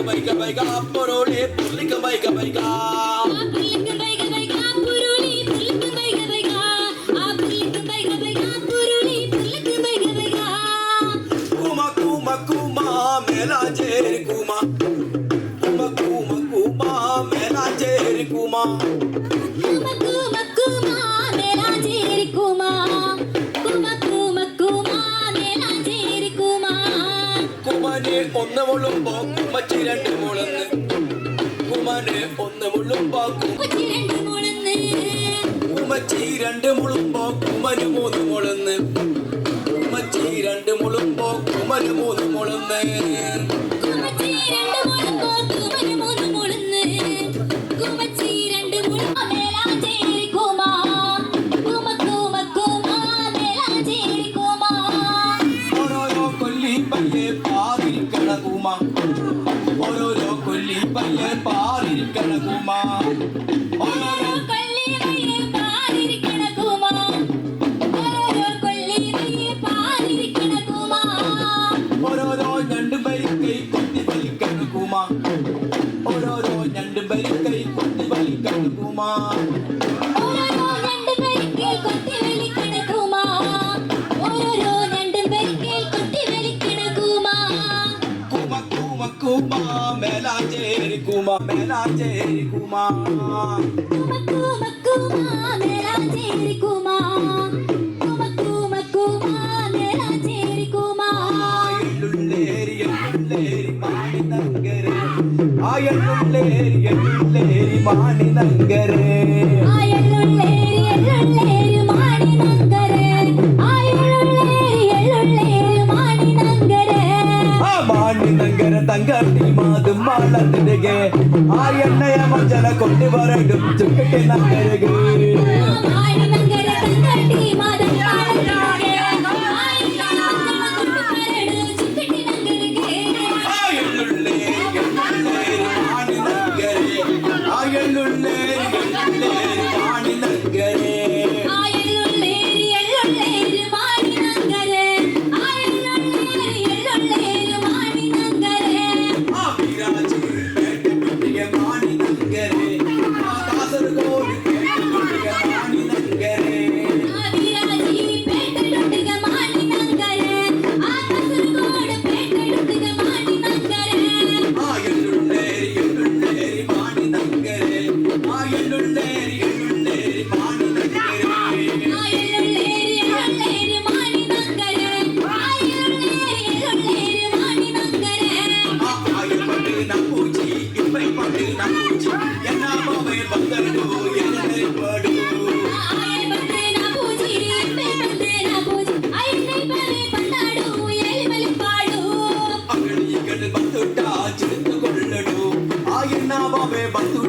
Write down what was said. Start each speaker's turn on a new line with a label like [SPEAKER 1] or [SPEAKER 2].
[SPEAKER 1] baiga baiga porole pulika baiga baiga
[SPEAKER 2] pulika baiga baiga porole pulika baiga baiga pulika baiga baiga porole pulika baiga baiga
[SPEAKER 1] kuma kuma kuma mela jer kuma kuma kuma kuma mela jer kuma
[SPEAKER 2] kuma kuma kuma mela jer kuma kuma kuma kuma mela jer kuma
[SPEAKER 1] kumane onnu mulumbo kumachi rendu mulannu kumane onnu mulumbo
[SPEAKER 2] kumachi rendu mulannu
[SPEAKER 1] kumachi rendu mulumbo kumanu moonu mulannu kumachi rendu mulumbo kumanu moonu mulannu
[SPEAKER 2] kumachi rendu mulumbo kumanu moonu mulannu kumachi rendu mulumbo mela jer kuma kuma kuma kuma mela jer kuma
[SPEAKER 1] ഓരോരോ കൊല്ലി പയ്യെ പാറിയിരിക്കണ കൂമ ഓരോരോ കൊല്ലി പയ്യെ പാറിയിരിക്കണ കൂമ
[SPEAKER 2] ഓരോരോ കൊല്ലി പയ്യെ പാറിയിരിക്കണ കൂമ ഓരോരോ കൊല്ലി പയ്യെ പാറിയിരിക്കണ കൂമ
[SPEAKER 1] ഓരോരോ ഞണ്ട് ബരിക്കൈ കൊത്തി വലിക്കണ കൂമ ഓരോരോ ഞണ്ട് ബരിക്കൈ കൊത്തി വലിക്കണ കൂമ
[SPEAKER 2] ഓരോരോ ഞണ്ട് ബരിക്കൈ കൊത്തി വലിക്കണ കൂമ ഓരോരോ ഞണ്ട് ബരിക്കൈ കൊത്തി വലിക്കണ കൂമ
[SPEAKER 1] കൂമ കൂമ കൂമ മേലാഞ്ചേരി കൂമ മേലാഞ്ചേരി കൂമ
[SPEAKER 2] കൂമ കൂമ കൂമ മേലാഞ്ചേരി കൂമ കൂമ കൂമ കൂമ മേലാഞ്ചേരി കൂമ
[SPEAKER 1] എള്ളുള്ളേരി എള്ളുള്ളേരി മാണി നങ്കരെ ആ എള്ളുള്ളേരി എള്ളുള്ളേരി മാണി നങ്കരെ
[SPEAKER 2] ആയള്ളുള്ളേരി എള്ളുള്ളേരി മാണി നങ്കരെ ആയള്ളുള്ളേരി എള്ളുള്ളേരി മാണി നങ്കരെ
[SPEAKER 1] ആ മാണി നങ്കര തങ്കട്ടി മാതും വളർന്നിടുകെ ആ എണ്ണയ മഞ്ചല കൊണ്ടുവരടും ചുക്കട്ടി നങ്കരകെ
[SPEAKER 2] മാണി നങ്കരെ തങ്കട്ടി മാതം വളർന്നിടുകെ ആയള്ളുള്ളേരി കൊണ്ടുവരടു ചുക്കട്ടി നങ്കരകെ
[SPEAKER 1] ആ എള്ളുള്ളേരി എള്ളുള്ളേരി മാണി നങ്കരെ ആ എള്ളുള്ളേരി എള്ളുള്ളേരി മാണി നങ്കരെ
[SPEAKER 2] ആയള്ളുള്ളേരി എള്ളുള്ളേരി മാണി നങ്കരെ ആയള്ളുള്ളേരി എള്ളുള്ളേരി മാണി നങ്കരെ
[SPEAKER 1] ആ വിരാജ് കേട്ടുപിടിയ മാണി നങ്കരെ ആ കാസർഗോഡ് കേട്ടുപിടിയ മാണി നങ്കരെ
[SPEAKER 2] ആദിരാജി പേട്ടടുത്തിക മാണി നങ്കരെ ആ കാസർഗോഡ് പേട്ടടുത്തിക മാണി നങ്കരെ
[SPEAKER 1] ആ എള്ളുള്ളേരി എള്ളുള്ളേരി മാണി നങ്കരെ ആ എള്ളുള്ളേരി എള്ളുള്ളേരി മാണി നങ്കരെ
[SPEAKER 2] ആയള്ളുള്ളേരി എള്ളുള്ളേരി മാണി നങ്കരെ ആയള്ളുള്ളേരി എള്ളുള്ളേരി മാണി നങ്കരെ
[SPEAKER 1] ആ ആയപ്പട്ട് നമ്പൂജി ഇപ്പൈപ്പട്ട് നമ്പൂജി എന്നാമവേ ബന്ദർഡു എന്നെ പാടു
[SPEAKER 2] ആയപ്പട്ട് നമ്പൂജി ഇപ്പൈപ്പട്ട് നമ്പൂജി അയന്നെ പവേ പണ്ടാടു എലിമലി പാടു
[SPEAKER 1] അകളികൾ ബന്തുട്ടാ ചിരുത്തുകൊള്ളടു ആ എന്നാമവേ ബന്തു